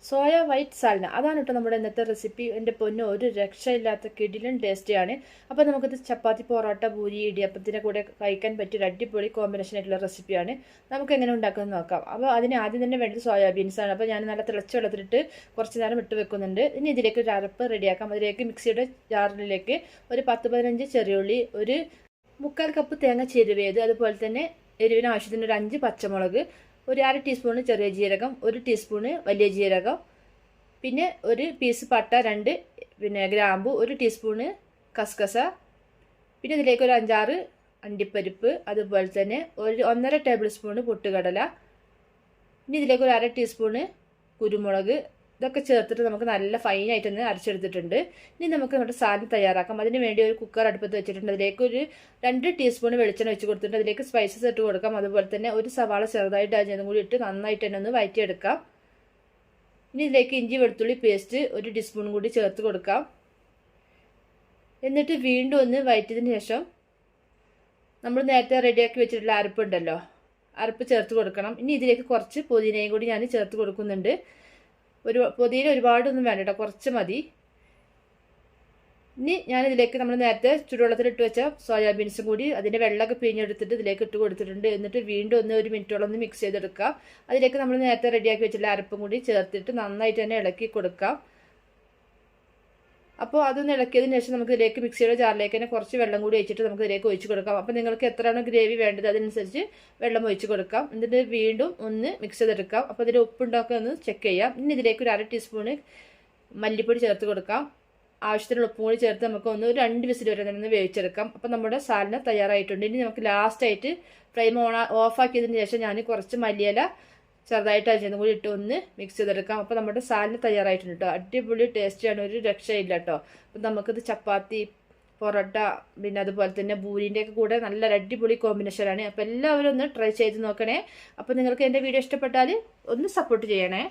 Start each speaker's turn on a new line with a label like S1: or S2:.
S1: Soya white സാലന അതാണ് കേട്ടോ നമ്മുടെ ഇന്നത്തെ റെസിപ്പി. എൻ്റെ പൊന്ന് ഒരു രക്ഷയില്ലാത്ത കിടിലൻ ടേസ്റ്റിയാണ്. അപ്പോൾ നമുക്കിത് ചപ്പാത്തി, പൊറോട്ട, പൂരി, ഇടിയപ്പത്തിൻ്റെ കൂടെ കഴിക്കാൻ പറ്റിയ ഒരു അടിപൊളി കോമ്പിനേഷൻ ആയിട്ടുള്ള റെസിപ്പിയാണ്. നമുക്ക് എങ്ങനെ ഉണ്ടാക്കുന്നത് നോക്കാം. അപ്പോൾ അതിന് ആദ്യം തന്നെ വേണ്ടത് സോയാബീൻസാണ്. അപ്പോൾ ഞാൻ നല്ല തിളച്ച വെള്ളത്തിലിട്ട് കുറച്ച് നേരം ഇട്ട് വെക്കുന്നുണ്ട്. ഇനി ഇതിലേക്ക് ഒരു അരപ്പ് റെഡിയാക്കാം. അതിലേക്ക് മിക്സിയുടെ ജാറിലേക്ക് ഒരു 10-15 ചെറിയുള്ളി, ഒരു 3/4 കപ്പ് തേങ്ങ ചിരവിയത്, അതുപോലെ തന്നെ എരിവിന് ആവശ്യത്തിന് ഒരു 5 പച്ചമുളക്, ഒരു 1/2 ടീസ്പൂണ് ചെറിയ ജീരകം, 1 ടീസ്പൂണ് വലിയ ജീരകം, പിന്നെ ഒരു പീസ് പട്ട, 2 ഗ്രാമ്പു, 1 ടീസ്പൂണ് കസ്കസ, പിന്നെ ഇതിലേക്ക് ഒരു 5-6 അണ്ടിപ്പരിപ്പ്, അതുപോലെ തന്നെ ഒരു 1.5 ടേബിൾ സ്പൂണ് പൊട്ടുകടല, ഇനി ഇതിലേക്ക് ഒരു 1/2 ടീസ്പൂണ് കുരുമുളക്. ഇതൊക്കെ ചേർത്തിട്ട് നമുക്ക് നല്ല ഫൈനായിട്ടൊന്ന് അരച്ചെടുത്തിട്ടുണ്ട്. ഇനി നമുക്ക് നമ്മുടെ സാലഡ് തയ്യാറാക്കാം. അതിന് വേണ്ടി ഒരു കുക്കർ അടുപ്പത്ത് വെച്ചിട്ടുണ്ട്. അതിലേക്ക് ഒരു 2 ടീസ്പൂൺ വെളിച്ചെണ്ണ വെച്ച് കൊടുത്തിട്ടുണ്ട്. അതിലേക്ക് സ്പൈസസ് ഇട്ട് കൊടുക്കാം. അതുപോലെ തന്നെ ഒരു സവാള ചെറുതായിട്ട് അരിഞ്ഞതും കൂടി ഇട്ട് നന്നായിട്ട് തന്നെ ഒന്ന് വഴറ്റിയെടുക്കാം. ഇനി ഇതിലേക്ക് ഇഞ്ചി വെളുത്തുള്ളി പേസ്റ്റ് 1 ടീസ്പൂൺ കൂടി ചേർത്ത് കൊടുക്കാം. എന്നിട്ട് വീണ്ടും ഒന്ന് വഴറ്റിയതിന് ശേഷം നമ്മൾ നേരത്തെ റെഡിയാക്കി വെച്ചിട്ടുള്ള അരപ്പുണ്ടല്ലോ, അരപ്പ് ചേർത്ത് കൊടുക്കണം. ഇനി ഇതിലേക്ക് കുറച്ച് പുതിനയും കൂടി ഞാൻ ചേർത്ത് കൊടുക്കുന്നുണ്ട്. പുതിന ഒരുപാടൊന്നും വേണ്ട കേട്ടോ, കുറച്ച് മതി. ഇനി ഞാനിതിലേക്ക് നമ്മൾ നേരത്തെ ചുടുവെള്ളത്തിലിട്ട് വെച്ച സോയാബീൻസും കൂടി അതിൻ്റെ വെള്ളമൊക്കെ പിഴിഞ്ഞെടുത്തിട്ട് ഇതിലേക്ക് ഇട്ട് കൊടുത്തിട്ടുണ്ട്. എന്നിട്ട് വീണ്ടും 1 മിനിറ്റോളം ഒന്ന് മിക്സ് ചെയ്തെടുക്കുക. അതിലേക്ക് നമ്മൾ നേരത്തെ റെഡിയാക്കി വെച്ചിട്ടുള്ള അരപ്പും കൂടി ചേർത്തിട്ട് നന്നായിട്ട് തന്നെ ഇളക്കി കൊടുക്കാം. അപ്പോൾ അതൊന്ന് ഇളക്കിയതിന് ശേഷം നമുക്ക് ഇതിലേക്ക് മിക്സിയുടെ ജാറിലേക്ക് തന്നെ കുറച്ച് വെള്ളം കൂടി ഒഴിച്ചിട്ട് നമുക്ക് ഇതിലേക്ക് ഒഴിച്ച് കൊടുക്കാം. അപ്പോൾ നിങ്ങൾക്ക് എത്രയാണ് ഗ്രേവി വേണ്ടത് അതനുസരിച്ച് വെള്ളം ഒഴിച്ച് കൊടുക്കാം. എന്നിട്ട് വീണ്ടും ഒന്ന് മിക്സ് ചെയ്തെടുക്കാം. അപ്പോൾ ഇതിൽ ഉപ്പുണ്ടൊക്കെ ഒന്ന് ചെക്ക് ചെയ്യാം. ഇനി ഇതിലേക്ക് ഒരു 1/2 ടീസ്പൂണ് മല്ലിപ്പൊടി ചേർത്ത് കൊടുക്കാം. ആവശ്യത്തിനുള്ള ഉപ്പും കൂടി ചേർത്ത് നമുക്ക് ഒരു 2 വിസിൽ വരെ നിന്ന് വേവിച്ചെടുക്കാം. അപ്പോൾ നമ്മുടെ സാലഡ് തയ്യാറായിട്ടുണ്ട്. ഇനി നമുക്ക് ലാസ്റ്റായിട്ട് ഫ്ലെയിം ഓഫാക്കിയതിന് ശേഷം ഞാൻ കുറച്ച് മല്ലിയില ചെറുതായിട്ട് അരിഞ്ഞതും കൂടി ഇട്ട് ഒന്ന് മിക്സ് ചെയ്തെടുക്കാം. അപ്പോൾ നമ്മുടെ സാലഡ് തയ്യാറായിട്ടുണ്ട് കേട്ടോ. അടിപൊളി ടേസ്റ്റിയാണ്, ഒരു രക്ഷയില്ല കേട്ടോ. അപ്പം നമുക്കിത് ചപ്പാത്തി, പൊറോട്ട, പിന്നെ അതുപോലെ തന്നെ പൂരിൻ്റെ ഒക്കെ കൂടെ നല്ലൊരു അടിപൊളി കോമ്പിനേഷനാണ്. അപ്പോൾ എല്ലാവരും ഒന്ന് ട്രൈ ചെയ്ത് നോക്കണേ. അപ്പോൾ നിങ്ങൾക്ക് എൻ്റെ വീഡിയോ ഇഷ്ടപ്പെട്ടാൽ ഒന്ന് സപ്പോർട്ട് ചെയ്യണേ.